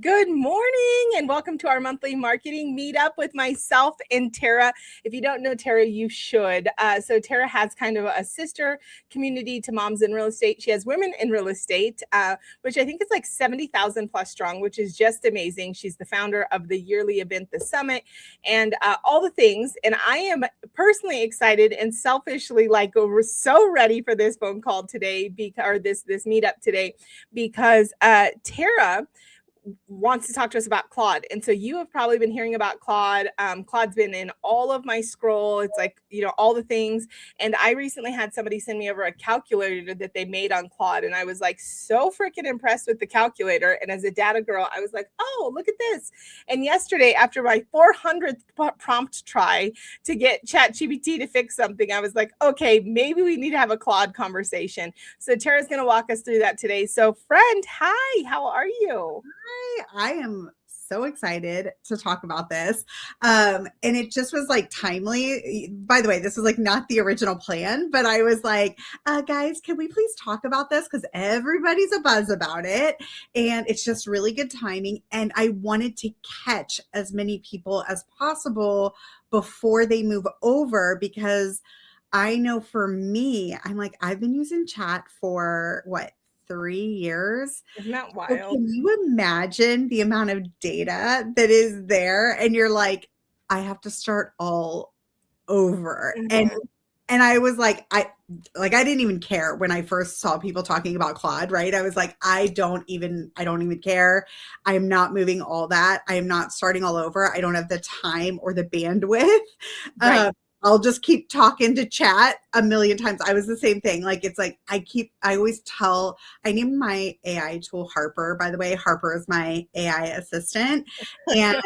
Good morning and welcome to our monthly marketing meetup with myself and Tara. If you don't know Tara, you should. So Tara has kind of a sister community to moms in real estate. She has women in real estate, which I think is like 70,000 plus strong, which is just amazing. She's the founder of the yearly event, The Summit, and all the things. And I am personally excited and selfishly we're so ready for this phone call today, or this meetup today, because Tara wants to talk to us about Claude. And so you have probably been hearing about Claude. Claude's been in all of my scroll. It's like, all the things. And I recently had somebody send me over a calculator that they made on Claude. And I was like so freaking impressed with the calculator. And as a data girl, I was like, oh, look at this. And yesterday, after my 400th prompt try to get ChatGPT to fix something, I was like, okay, maybe we need to have a Claude conversation. So Tara's going to walk us through that today. So friend, hi, how are you? I am so excited to talk about this. And it just was like timely. By the way, this was like not the original plan, but I was like, guys, can we please talk about this? Because everybody's a buzz about it. And it's just really good timing. And I wanted to catch as many people as possible before they move over, because I know for me, I'm like, I've been using chat for 3 years. Isn't that wild? So can you imagine the amount of data that is there? And you're like, I have to start all over. Mm-hmm. And I was like, I didn't even care when I first saw people talking about Claude, right? I was like, I don't even care. I am not moving all that. I am not starting all over. I don't have the time or the bandwidth. Right. I'll just keep talking to chat a million times. I was the same thing. Like, it's like, I always tell, I named my AI tool Harper, by the way. Harper is my AI assistant. And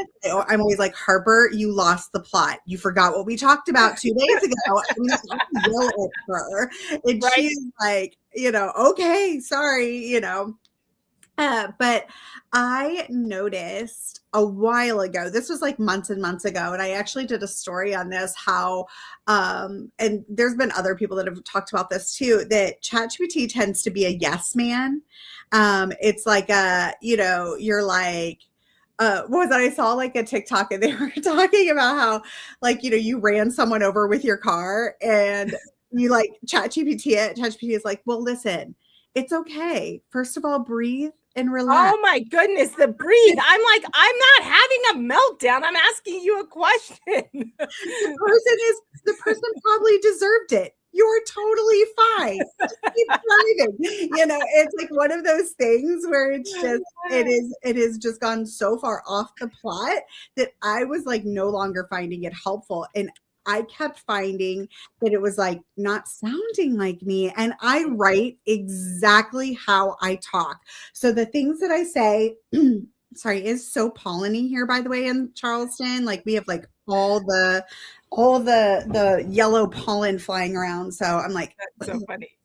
I'm always like, Harper, you lost the plot. You forgot what we talked about 2 days ago. I mean, I yell at her. And right. She's like, okay, sorry, but I noticed a while ago, this was like months and months ago, and I actually did a story on this, how, and there's been other people that have talked about this too, that ChatGPT tends to be a yes man. It's like, you're like, what was that? I saw like a TikTok and they were talking about how, like, you ran someone over with your car and you like ChatGPT it. ChatGPT is like, well, listen, it's okay. First of all, breathe and relax. Oh my goodness, the breathe. I'm like, I'm not having a meltdown. I'm asking you a question. The person probably deserved it. You're totally fine. Just keep driving. It's like one of those things where it's just, it has just gone so far off the plot that I was like no longer finding it helpful. And I kept finding that it was like not sounding like me. And I write exactly how I talk. So the things that I say, sorry, is so polleny here, by the way, in Charleston. Like we have like all the yellow pollen flying around. So I'm like, that's so funny.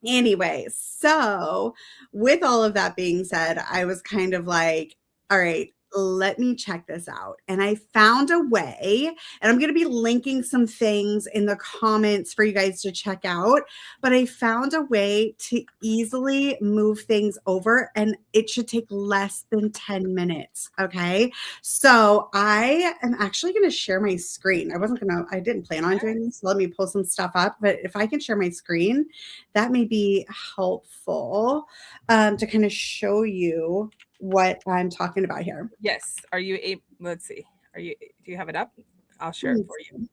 Anyway, so with all of that being said, I was kind of like, all right, let me check this out. And I found a way, and I'm going to be linking some things in the comments for you guys to check out, but I found a way to easily move things over, and it should take less than 10 minutes. Okay. So I am actually going to share my screen. I didn't plan on doing this. So let me pull some stuff up, but if I can share my screen, that may be helpful to kind of show you what I'm talking about here. Yes. Are you able? Let's see. Do you have it up? I'll share it for you.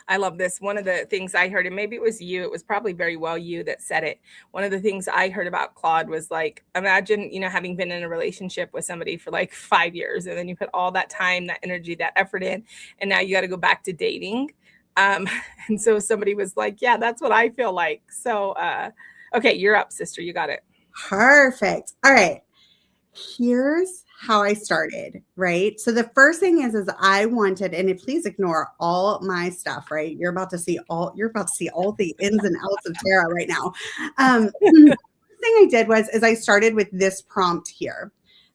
I love this. One of the things I heard, and maybe it was you, it was probably very well you that said it. One of the things I heard about Claude was like, imagine, having been in a relationship with somebody for like 5 years, and then you put all that time, that energy, that effort in, and now you got to go back to dating. And so somebody was like, yeah, that's what I feel like. So, okay, you're up, sister. You got it. Perfect. All right. Here's how I started, right? So the first thing is I wanted, and please ignore all my stuff, right? You're about to see all the ins and outs of Tara right now. The thing I did is I started with this prompt here.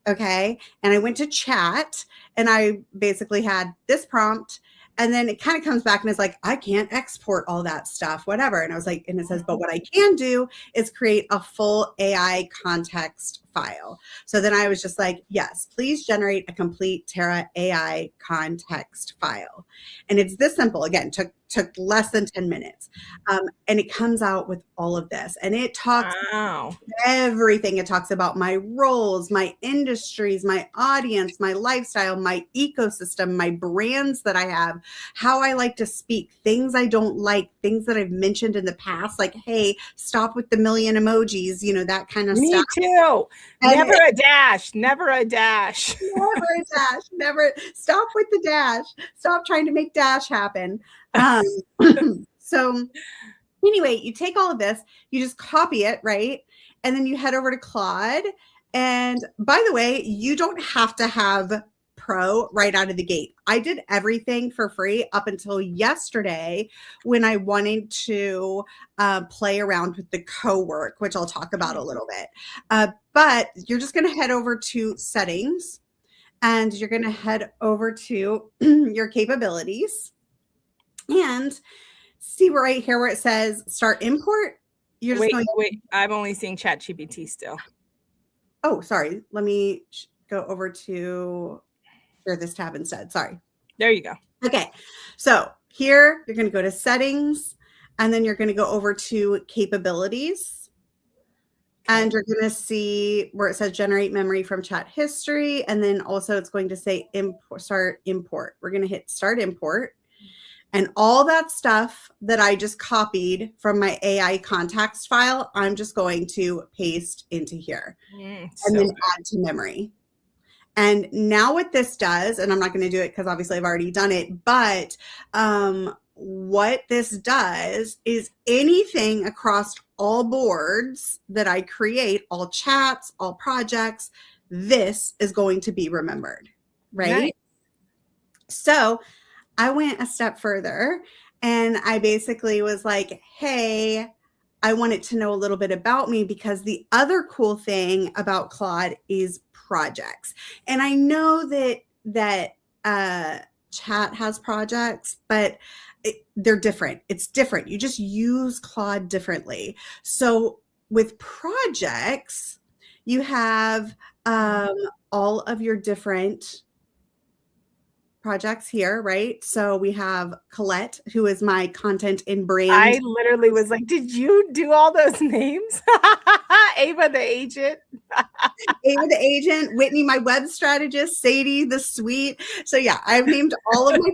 Okay. And I went to chat and I basically had this prompt. And then it kind of comes back and it's like, I can't export all that stuff, whatever. And I was like, and it says, but what I can do is create a full AI context file. So then I was just like, yes, please generate a complete Tara AI context file. And it's this simple. Again, took less than 10 minutes. And it comes out with all of this. And it talks everything. It talks about my roles, my industries, my audience, my lifestyle, my ecosystem, my brands that I have, how I like to speak, things I don't like, things that I've mentioned in the past, like, hey, stop with the million emojis, that kind of stuff. Me too. Never a dash. Never a dash. Never a dash. Never. Stop with the dash. Stop trying to make dash happen. So anyway, you take all of this, you just copy it, right? And then you head over to Claude. And by the way, you don't have to have Pro right out of the gate. I did everything for free up until yesterday when I wanted to play around with the co-work, which I'll talk about a little bit. But you're just going to head over to settings and you're going to head over to your capabilities and see right here where it says start import. You're just wait. I'm only seeing ChatGPT still. Oh, sorry. Let me go over to share this tab instead. Sorry. There you go. Okay. So here you're going to go to settings and then you're going to go over to capabilities. Okay. And you're going to see where it says generate memory from chat history. And then also it's going to say start import. We're going to hit start import. And all that stuff that I just copied from my AI context file, I'm just going to paste into here and then add to memory. And now what this does, and I'm not going to do it because obviously I've already done it, but what this does is anything across all boards that I create, all chats, all projects, this is going to be remembered, right? Nice. So I went a step further and I basically was like, hey, I wanted to know a little bit about me because the other cool thing about Claude is projects. And I know that chat has projects, but they're different. It's different. You just use Claude differently. So with projects, you have all of your different projects here, right? So we have Colette, who is my content and brand. I literally was like, did you do all those names? Ava the agent. Ava the agent, Whitney, my web strategist, Sadie the sweet. So yeah, I've named all of my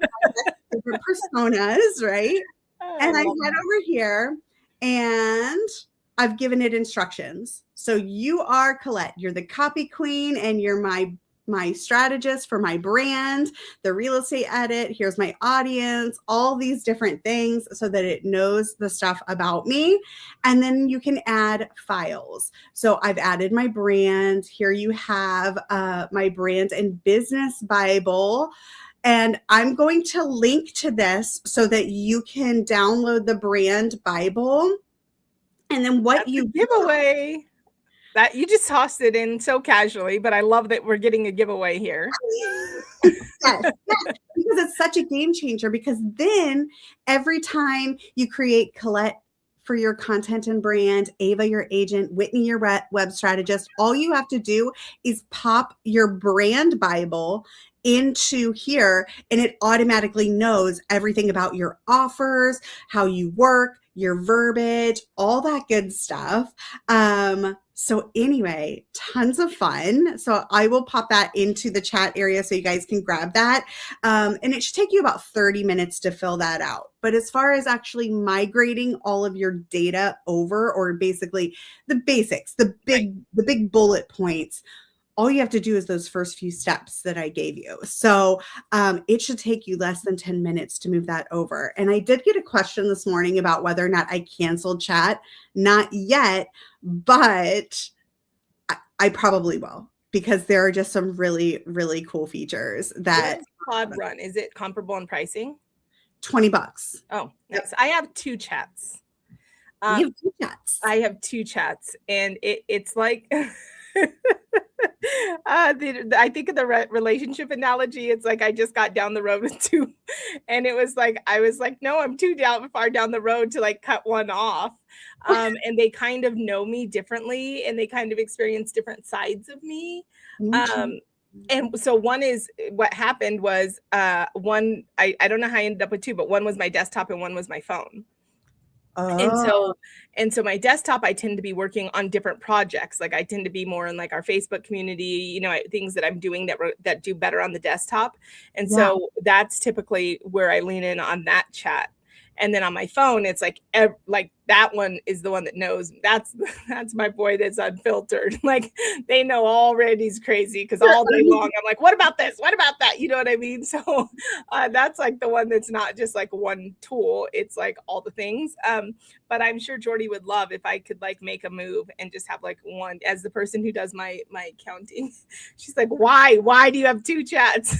different personas, right? And I head over here and I've given it instructions. So you are Colette, you're the copy queen and you're my strategist for my brand, the real estate edit, here's my audience, all these different things so that it knows the stuff about me. And then you can add files. So I've added my brand. Here you have my brand and business Bible. And I'm going to link to this so that you can download the brand Bible. And then what That's you giveaway. That you just tossed it in so casually, but I love that we're getting a giveaway here. Yes, because it's such a game changer, because then every time you create Colette for your content and brand, Ava, your agent, Whitney, your web strategist, all you have to do is pop your brand Bible into here and it automatically knows everything about your offers, how you work, your verbiage, all that good stuff. So anyway, tons of fun. So I will pop that into the chat area so you guys can grab that. And it should take you about 30 minutes to fill that out. But as far as actually migrating all of your data over, or basically the basics, the big bullet points, all you have to do is those first few steps that I gave you. So it should take you less than 10 minutes to move that over. And I did get a question this morning about whether or not I canceled chat. Not yet, but I probably will. because there are just some really, really cool features that. What is Pod Run? Is it comparable in pricing? $20. Oh, nice. Yep. I have 2 chats. You have 2 chats. I have 2 chats, and it's like I think of the relationship analogy. It's like I just got down the road with 2, and it was like I was like, no, I'm too far down the road to like cut one off. And they kind of know me differently, and they kind of experience different sides of me. And so one is what happened was one, I don't know how I ended up with 2, but one was my desktop and one was my phone. Oh. And so my desktop, I tend to be working on different projects. Like I tend to be more in like our Facebook community, you know, things that I'm doing that do better on the desktop. And so that's typically where I lean in on that chat. And then on my phone, it's like that one is the one that knows. That's my boy that's unfiltered. Like they know already he's crazy because all day long I'm like, what about this? What about that? You know what I mean? So that's like the one that's not just like one tool. It's like all the things. But I'm sure Jordy would love if I could like make a move and just have like one. As the person who does my accounting, she's like, why do you have 2 chats?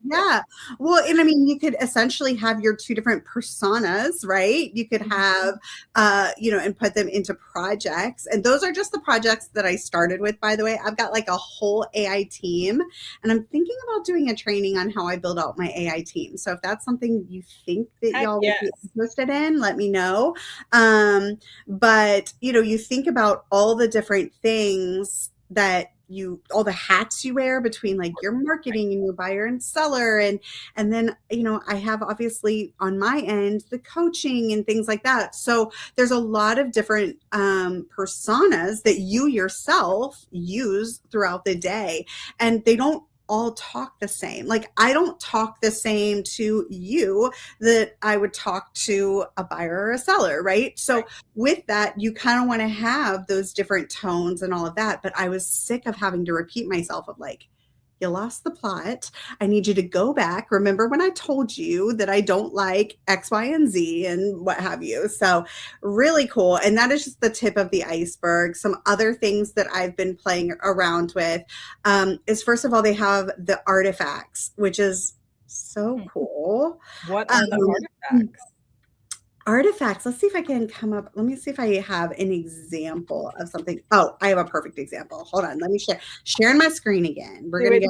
Yeah. Well, and I mean, you could essentially have your 2 different personas, right? You could have, and put them into projects. And those are just the projects that I started with, by the way. I've got like a whole AI team, and I'm thinking about doing a training on how I build out my AI team. So if that's something you think that y'all would be interested in, let me know. But, you think about all the different things that all the hats you wear between like your marketing and your buyer and seller. And then, I have obviously on my end, the coaching and things like that. So there's a lot of different personas that you yourself use throughout the day, and they don't all talk the same. Like I don't talk the same to you that I would talk to a buyer or a seller, right? So with that, you kind of want to have those different tones and all of that. But I was sick of having to repeat myself of like, you lost the plot. I need you to go back. Remember when I told you that I don't like X, Y, and Z and what have you. So really cool. And that is just the tip of the iceberg. Some other things that I've been playing around with is, first of all, they have the artifacts, which is so cool. What are the artifacts? Artifacts. Let's see if I can come up. Let me see if I have an example of something. Oh, I have a perfect example. Hold on. Let me sharing my screen again. We're going to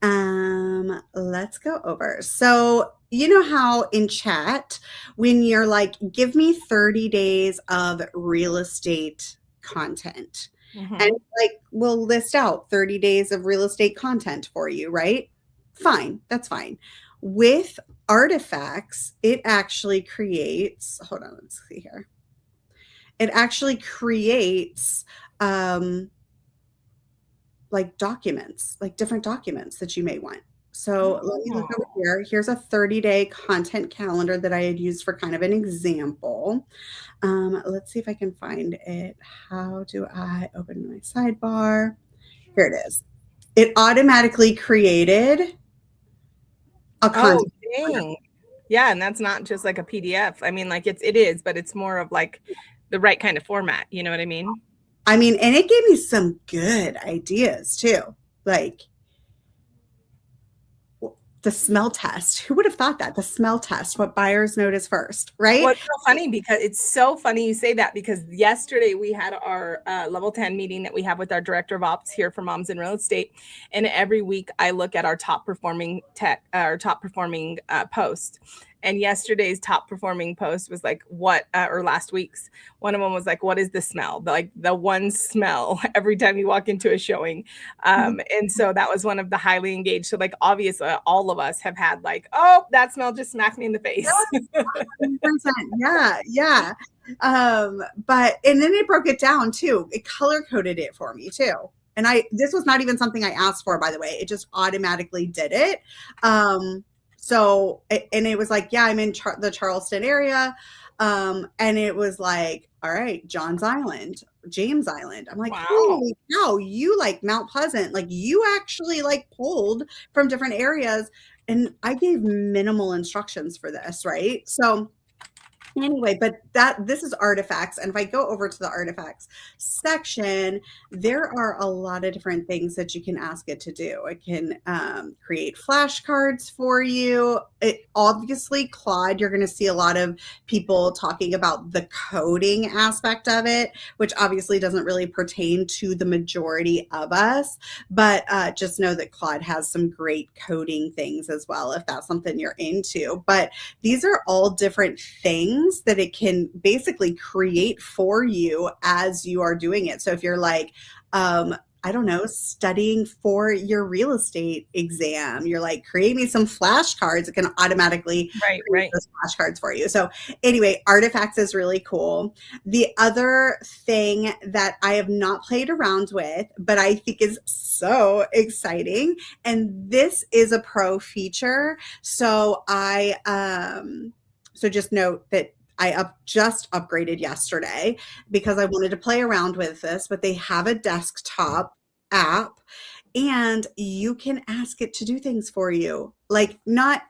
go. Let's go over. So you know how in chat, when you're like, give me 30 days of real estate content, and like, we'll list out 30 days of real estate content for you, right? Fine. That's fine. With artifacts, it actually creates, hold on, let's see here. It actually creates like documents, like different documents that you may want. So let me look over here. Here's a 30-day content calendar that I had used for kind of an example. Let's see if I can find it. How do I open my sidebar? Here it is. It automatically created a content. Oh, dang. Yeah, and that's not just like a PDF. I mean, like it is, but it's more of like the right kind of format. You know what I mean? I mean, and it gave me some good ideas too. Like the smell test. Who would have thought that? The smell test, what buyers notice first, right? Well, it's so funny because it's so funny you say that, because yesterday we had our level 10 meeting that we have with our director of ops here for Moms in Real Estate. And every week I look at our top performing post. And yesterday's top performing post was like, or last week's, one of them was like, what is the smell? Like the one smell every time you walk into a showing. And so that was one of the highly engaged. So like, obviously all of us have had like, oh, that smell just smacked me in the face. Yeah. And then it broke it down too. It color coded it for me too. And this was not even something I asked for, by the way. It just automatically did it. So, and it was like, yeah, I'm in the Charleston area. And it was like, all right, James Island. I'm like, wow. Holy cow, you like Mount Pleasant, like you actually like pulled from different areas. And I gave minimal instructions for this, right? So Anyway, but this is artifacts. And if I go over to the artifacts section, there are a lot of different things that you can ask it to do. It can create flashcards for you. Obviously, Claude, you're going to see a lot of people talking about the coding aspect of it, which obviously doesn't really pertain to the majority of us. But just know that Claude has some great coding things as well, if that's something you're into. But these are all different things that it can basically create for you as you are doing it. So if you're like, I don't know, studying for your real estate exam, you're like, create me some flashcards. It can automatically create those flashcards for you. So anyway, artifacts is really cool. The other thing that I have not played around with, but I think is so exciting, and this is a pro feature. So so just note that I just upgraded yesterday because I wanted to play around with this, but they have a desktop app and you can ask it to do things for you. Like not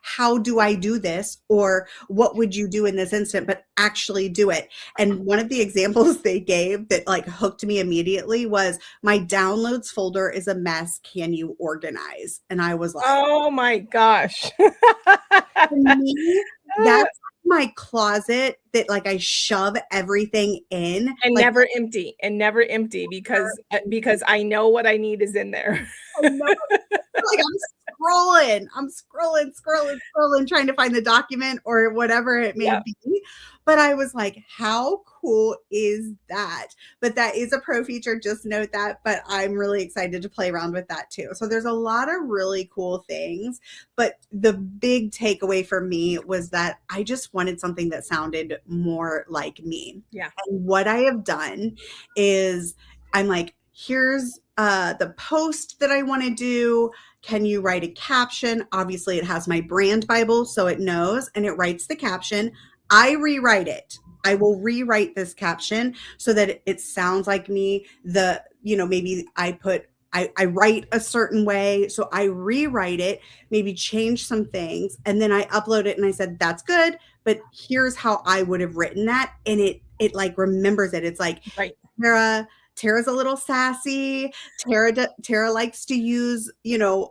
how do I do this or what would you do in this instant, but actually do it. And one of the examples they gave that like hooked me immediately was, my downloads folder is a mess. Can you organize? And I was like, oh my gosh. for me, that's my closet that like I shove everything in and like, never empty because I know what I need is in there. like I'm scrolling, trying to find the document or whatever it may be. But I was like, how cool is that? But that is a pro feature. Just note that. But I'm really excited to play around with that too. So there's a lot of really cool things. But the big takeaway for me was that I just wanted something that sounded more like me. Yeah. And what I have done is I'm like, here's the post that I want to do. Can you write a caption? Obviously, it has my brand Bible, so it knows, and it writes the caption. I rewrite it. I will rewrite this caption so that it sounds like me. Maybe I write a certain way, so I rewrite it, maybe change some things, and then I upload it and I said, that's good, but here's how I would have written that. And it like remembers it. It's like, Tara's a little sassy. Tara likes to use,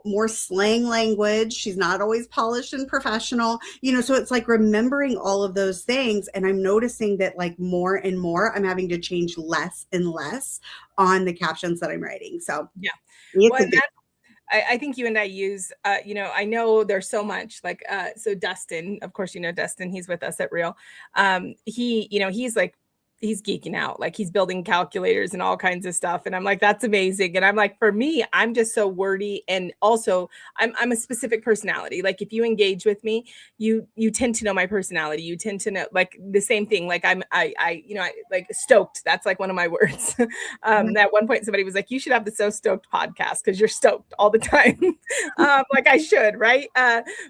more slang language. She's not always polished and professional, so it's like remembering all of those things. And I'm noticing that like more and more, I'm having to change less and less on the captions that I'm writing. So yeah. I think you and I use, I know there's so much like, so Dustin, of course, Dustin, he's with us at Real. He's geeking out, like he's building calculators and all kinds of stuff. And I'm like, that's amazing. And I'm like, for me, I'm just so wordy. And also I'm a specific personality. Like if you engage with me, you tend to know my personality. You tend to know like the same thing. Like I like stoked. That's like one of my words. At one point somebody was like, you should have the So Stoked podcast because you're stoked all the time. Like I should, right?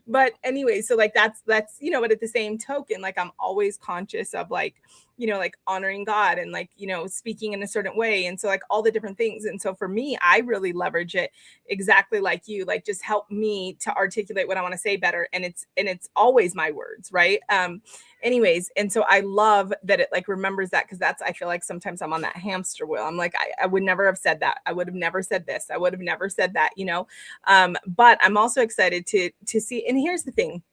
But anyway, so like that's, but at the same token, like I'm always conscious of like, like honoring God and like, speaking in a certain way. And so like all the different things. And so for me, I really leverage it exactly like you, like just help me to articulate what I want to say better. And it's always my words. Right. Anyways. And so I love that it like remembers that. Cause I feel like sometimes I'm on that hamster wheel. I'm like, I would never have said that. I would have never said this. I would have never said that, but I'm also excited to see, and here's the thing.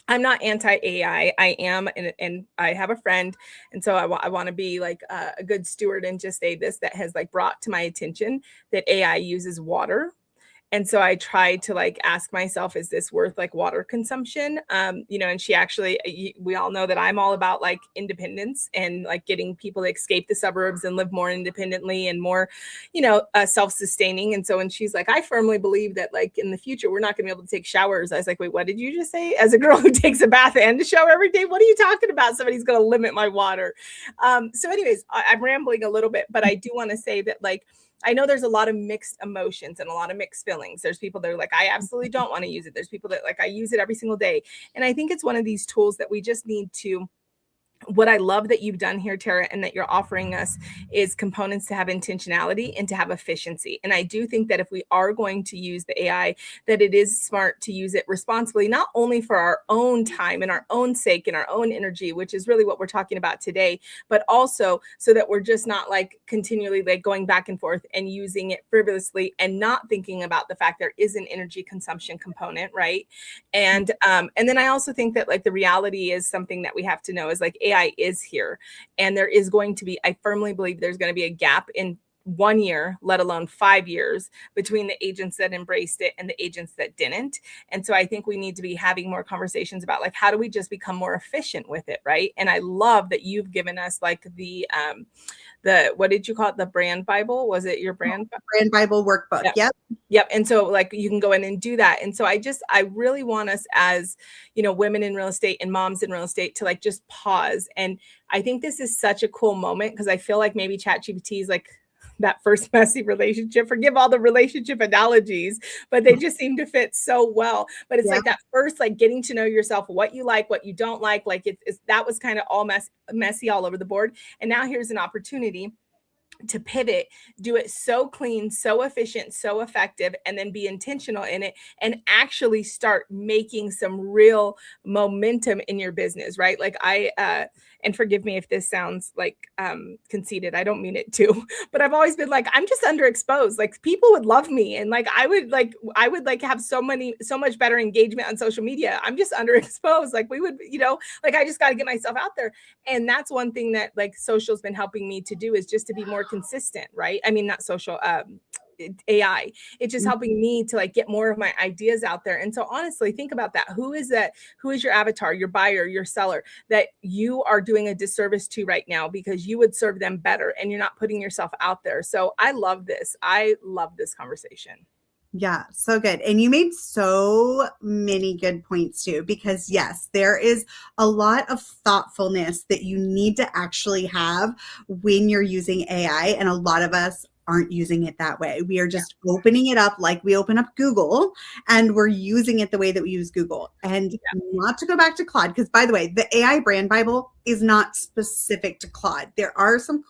I'm not anti-AI. I am, and I have a friend. And so I want to be like a good steward and just say this, that has like brought to my attention that AI uses water. And so I tried to like ask myself, is this worth like water consumption? And she actually, we all know that I'm all about like independence and like getting people to escape the suburbs and live more independently and more, self-sustaining. And so when she's like, I firmly believe that like in the future, we're not gonna be able to take showers. I was like, wait, what did you just say? As a girl who takes a bath and a shower every day, what are you talking about? Somebody's gonna limit my water. So anyways, I'm rambling a little bit, but I do want to say that like, I know there's a lot of mixed emotions and a lot of mixed feelings. There's people that are like, I absolutely don't want to use it. There's people that like, I use it every single day. And I think it's one of these tools that we just need to what I love that you've done here, Tara, and that you're offering us is components to have intentionality and to have efficiency. And I do think that if we are going to use the AI, that it is smart to use it responsibly, not only for our own time and our own sake and our own energy, which is really what we're talking about today, but also so that we're just not like continually like going back and forth and using it frivolously and not thinking about the fact there is an energy consumption component, right? And then I also think that like the reality is something that we have to know is like AI is here, and there is going to be, I firmly believe there's going to be a gap in 1 year, let alone 5 years, between the agents that embraced it and the agents that didn't. And so I think we need to be having more conversations about like, how do we just become more efficient with it, right? And I love that you've given us like what did you call it? The brand Bible? Was it your brand? Brand Bible workbook. Yep. Yep. And so like you can go in and do that. And so I really want us as, women in real estate and moms in real estate to like just pause. And I think this is such a cool moment because I feel like maybe ChatGPT is like that first messy relationship. Forgive all the relationship analogies, but they just seem to fit so well. But it's like that first, like getting to know yourself, what you like, what you don't like that was kind of all messy all over the board. And now here's an opportunity to pivot, do it so clean, so efficient, so effective, and then be intentional in it and actually start making some real momentum in your business, right? Like and forgive me if this sounds like conceited, I don't mean it to, but I've always been like, I'm just underexposed. Like people would love me. And like, I would have so much better engagement on social media. I'm just underexposed. Like we would, like I just got to get myself out there. And that's one thing that like social's been helping me to do is just to be more consistent, right? I mean, not social, AI. It's just helping me to like get more of my ideas out there. And so honestly, think about that. Who is your avatar, your buyer, your seller that you are doing a disservice to right now because you would serve them better and you're not putting yourself out there. So I love this. I love this conversation. Yeah, so good. And you made so many good points too, because yes, there is a lot of thoughtfulness that you need to actually have when you're using AI. And a lot of us aren't using it that way. We are just opening it up like we open up Google and we're using it the way that we use Google. And not to go back to Claude, because by the way, the AI Brand Bible is not specific to Claude. There are some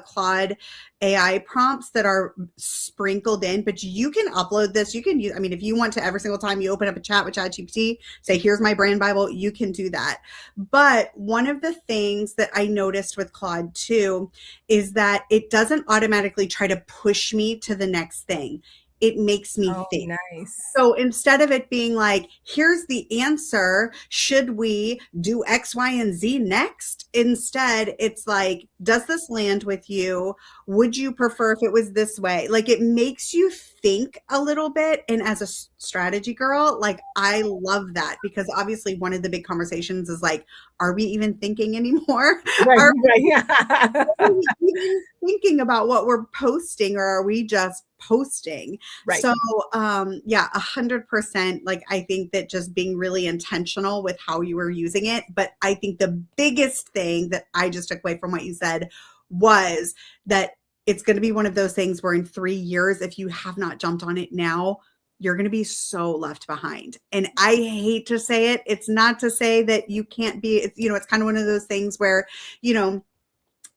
Claude AI prompts that are sprinkled in, but you can upload this. You can use, I mean, if you want to every single time you open up a chat with ChatGPT, say, here's my brand Bible, you can do that. But one of the things that I noticed with Claude too, is that it doesn't automatically try to push me to the next thing. It makes me think. Nice. So instead of it being like, here's the answer, should we do X, Y, and Z next? Instead, it's like, does this land with you? Would you prefer if it was this way? Like it makes you think a little bit. And as a strategy girl, like I love that because obviously one of the big conversations is like, are we even thinking anymore? Are we even thinking about what we're posting or are we just posting? Right. So 100%. Like I think that just being really intentional with how you were using it. But I think the biggest thing that I just took away from what you said was that it's going to be one of those things where in 3 years, if you have not jumped on it now, you're going to be so left behind. And I hate to say it. It's not to say that you can't be, it's kind of one of those things where,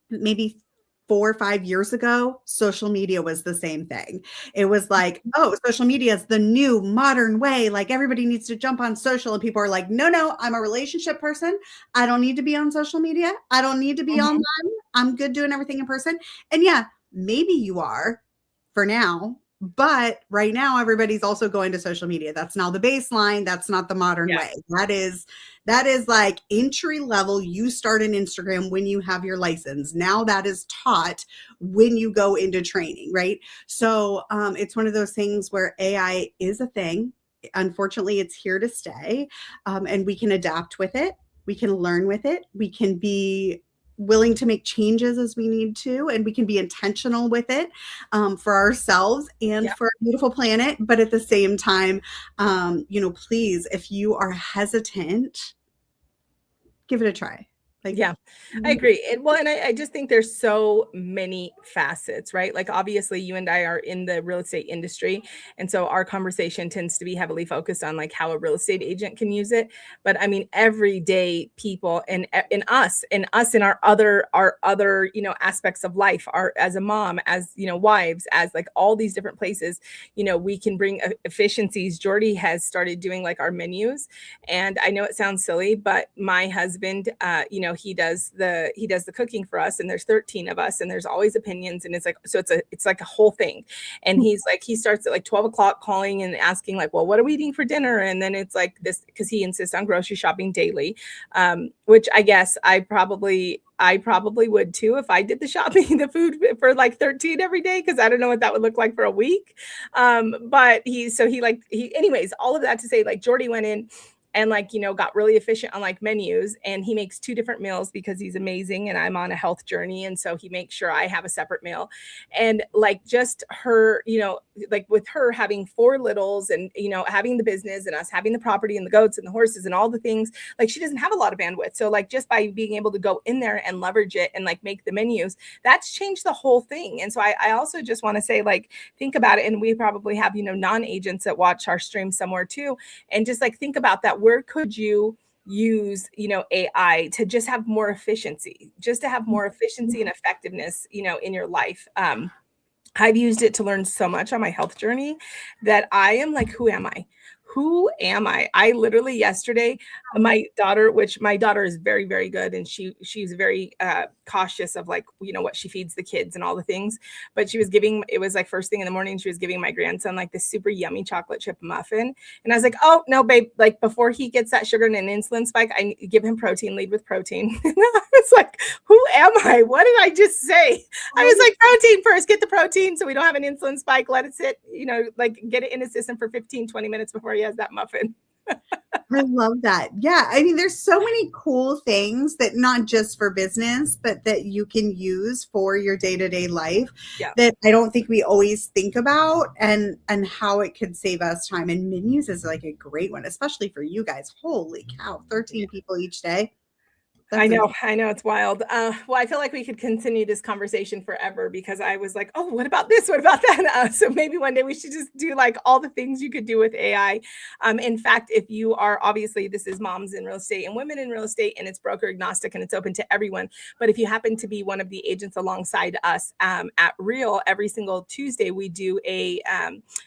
maybe 4 or 5 years ago, social media was the same thing. It was like, oh, social media is the new modern way. Like everybody needs to jump on social. And people are like, no, I'm a relationship person. I don't need to be on social media. I don't need to be online. I'm good doing everything in person. And yeah, maybe you are for now. But right now, everybody's also going to social media. That's now the baseline. That's not the modern way. That is like entry level. You start an Instagram when you have your license. Now that is taught when you go into training, right? So it's one of those things where AI is a thing. Unfortunately, it's here to stay, and we can adapt with it. We can learn with it. We can be willing to make changes as we need to, and we can be intentional with it for ourselves and for a beautiful planet. But at the same time, please, if you are hesitant, give it a try. Like, Yeah, I agree. And I just think there's so many facets, right? Like obviously you and I are in the real estate industry. And so our conversation tends to be heavily focused on like how a real estate agent can use it. But I mean, everyday people and in us in our other, you know, aspects of life, our as a mom, as, you know, wives, as like all these different places, you know, we can bring efficiencies. Jordy has started doing like our menus. And I know it sounds silly, but my husband, you know, he does the cooking for us, and there's 13 of us, and there's always opinions, and it's like so it's like a whole thing. And he's like he starts at like 12 o'clock calling and asking like, well, what are we eating for dinner? And then it's like this because he insists on grocery shopping daily, which I guess I probably would too if I did the shopping, the food for like 13 every day, because I don't know what that would look like for a week. But anyways, all of that to say, like Jordy went in and like, you know, got really efficient on like menus, and he makes 2 different meals because he's amazing and I'm on a health journey. And so he makes sure I have a separate meal. And like just her, you know, like with her having 4 littles and, you know, having the business and us having the property and the goats and the horses and all the things, like she doesn't have a lot of bandwidth. So like just by being able to go in there and leverage it and like make the menus, that's changed the whole thing. And so I also just want to say, like, think about it. And we probably have, you know, non-agents that watch our stream somewhere too. And just like think about that. Where could you use, you know, AI to just have more efficiency, and effectiveness, you know, in your life? I've used it to learn so much on my health journey that I am like, who am I? Who am I? I literally yesterday, my daughter is very, very good. And she's very cautious of like, you know, what she feeds the kids and all the things. But it was like first thing in the morning, she was giving my grandson like this super yummy chocolate chip muffin. And I was like, oh no, babe, like before he gets that sugar and an insulin spike, I give him protein, lead with protein. And I was like, who am I? What did I just say? I was like, protein first, get the protein so we don't have an insulin spike. Let it sit, you know, like get it in his system for 15, 20 minutes before he has that muffin. I love that. Yeah. I mean, there's so many cool things that not just for business, but that you can use for your day-to-day life that I don't think we always think about and how it could save us time. And menus is like a great one, especially for you guys. Holy cow, 13 people each day. I know it's wild. Well, I feel like we could continue this conversation forever because I was like, oh, what about this? What about that? So maybe one day we should just do like all the things you could do with AI. In fact, if you are, obviously this is Moms in Real Estate and Women in Real Estate, and it's broker agnostic and it's open to everyone. But if you happen to be one of the agents alongside us at Real, every single Tuesday, we do a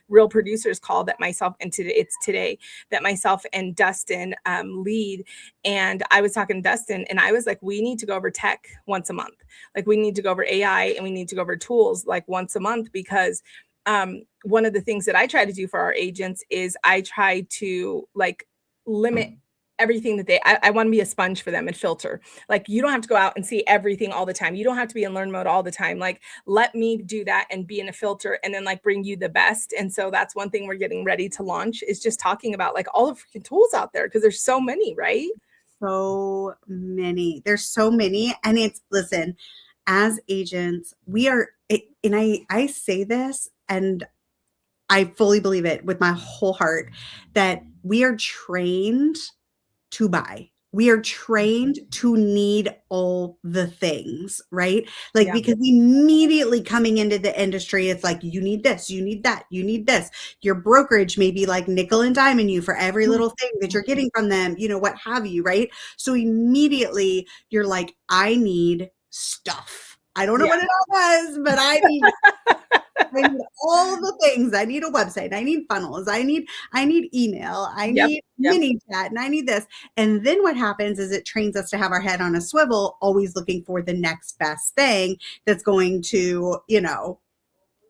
Real producers call that myself and today that myself and Dustin lead. And I was talking to Dustin and I was like, we need to go over tech once a month. Like we need to go over AI and we need to go over tools like once a month, because one of the things that I try to do for our agents is I try to like limit everything that I want to be a sponge for them and filter. Like you don't have to go out and see everything all the time. You don't have to be in learn mode all the time. Like let me do that and be in a filter and then like bring you the best. And so that's one thing we're getting ready to launch, is just talking about like all the freaking tools out there, because there's so many, right? So many. There's so many. And listen, as agents, we are, and I say this and I fully believe it with my whole heart, that we are trained to buy. We are trained to need all the things, right? Like, because immediately coming into the industry, it's like, you need this, you need that, you need this. Your brokerage may be like nickel and diming you for every little thing that you're getting from them, you know, what have you, right? So immediately you're like, I need stuff. I don't know what it all was, but I need all the things. I need a website. I need funnels. I need email. I need mini chat, and I need this. And then what happens is it trains us to have our head on a swivel, always looking for the next best thing that's going to, you know,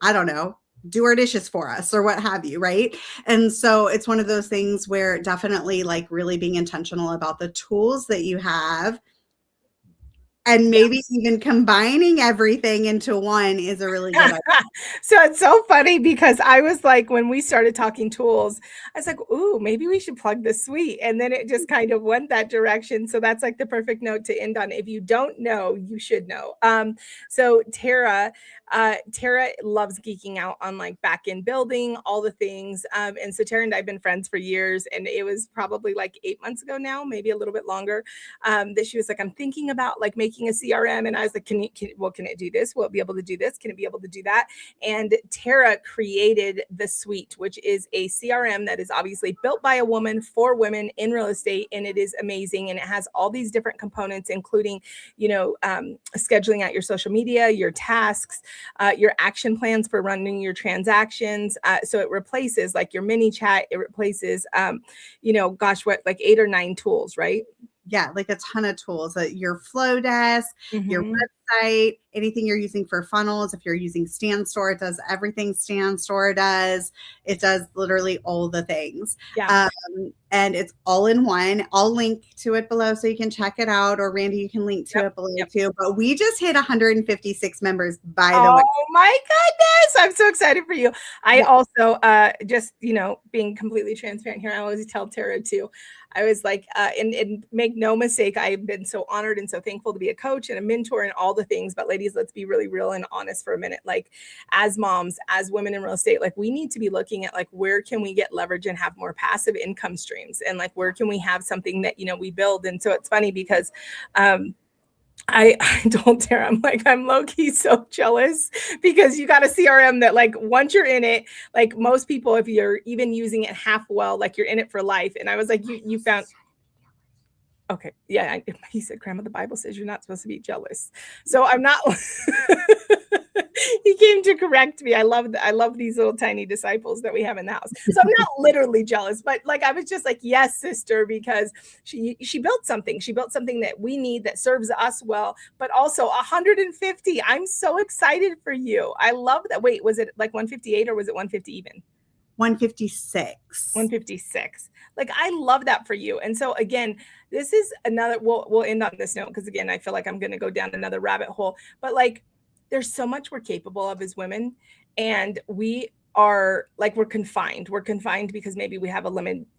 I don't know, do our dishes for us or what have you, right? And so it's one of those things where definitely like really being intentional about the tools that you have And maybe even combining everything into one is a really good idea. So it's so funny because I was like, when we started talking tools, I was like, ooh, maybe we should plug the suite. And then it just kind of went that direction. So that's like the perfect note to end on. If you don't know, you should know. So Tara loves geeking out on like back end building, all the things. And so Tara and I have been friends for years. And it was probably like 8 months ago now, maybe a little bit longer, that she was like, I'm thinking about like making a CRM. And I was like, can it do this? Will it be able to do this? Can it be able to do that? And Tara created the suite, which is a CRM that is obviously built by a woman for women in real estate. And it is amazing. And it has all these different components, including, scheduling out your social media, your tasks, your action plans for running your transactions. So it replaces like your mini chat. It replaces, like 8 or 9 tools, right? Yeah, like a ton of tools. Your flow desk, your website, anything you're using for funnels. If you're using StanStore, it does everything StanStore does. It does literally all the things. Yeah. And it's all in one. I'll link to it below so you can check it out, or Randi, you can link to it below too. But we just hit 156 members, by the way. Oh my goodness. I'm so excited for you. I also, just, being completely transparent here, I always tell Tara too. I was like, and make no mistake, I've been so honored and so thankful to be a coach and a mentor and all the things. But ladies, let's be really real and honest for a minute. Like as moms, as women in real estate, like we need to be looking at like, where can we get leverage and have more passive income streams? And like, where can we have something that, we build? And so it's funny because, I told Tara, I'm like, I'm low-key so jealous because you got a CRM that like once you're in it, like most people, if you're even using it half well, like you're in it for life. And I was like, you found, okay. Yeah. He said, Grandma, the Bible says you're not supposed to be jealous. So I'm not, he came to correct me. I love these little tiny disciples that we have in the house. So I'm not literally jealous, but like, I was just like, yes, sister, because she built something. She built something that we need that serves us well, but also 150. I'm so excited for you. I love that. Wait, was it like 158 or was it 150 even? 156. 156. Like, I love that for you. And so again, this is another, we'll end on this note, because again, I feel like I'm going to go down another rabbit hole, but like, there's so much we're capable of as women, and we are like, we're confined because maybe we have a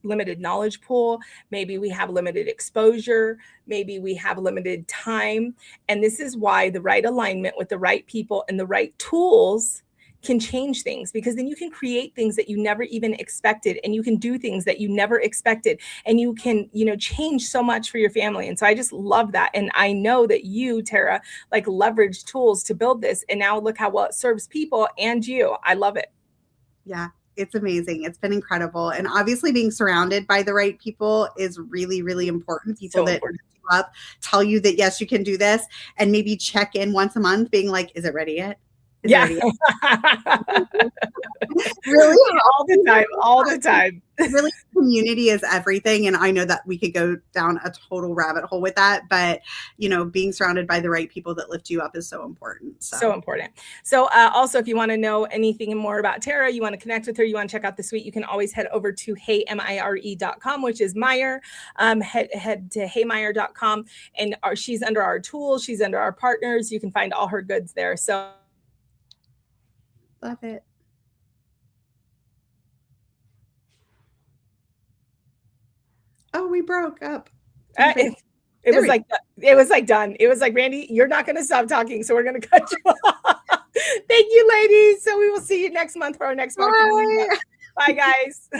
limited knowledge pool. Maybe we have limited exposure. Maybe we have limited time. And this is why the right alignment with the right people and the right tools can change things, because then you can create things that you never even expected, and you can do things that you never expected, and you can, change so much for your family. And so I just love that. And I know that you, Tara, like leverage tools to build this, and now look how well it serves people and you. I love it. Yeah, it's amazing. It's been incredible. And obviously being surrounded by the right people is really, really important. People that lift you up, tell you that, yes, you can do this, and maybe check in once a month being like, is it ready yet? Really, all the time. Really, community is everything. And I know that we could go down a total rabbit hole with that, but being surrounded by the right people that lift you up is so important. So important. So also, if you want to know anything more about Tara, you want to connect with her, you want to check out the suite, you can always head over to heymire.com, which is Meyer. Head to heymire.com, and she's under our tools. She's under our partners. You can find all her goods there. So love it. Oh, we broke up. It was like done. It was like, Randi, you're not going to stop talking, so we're going to cut you off. Thank you, ladies. So we will see you next month for our next marketing. Bye, guys.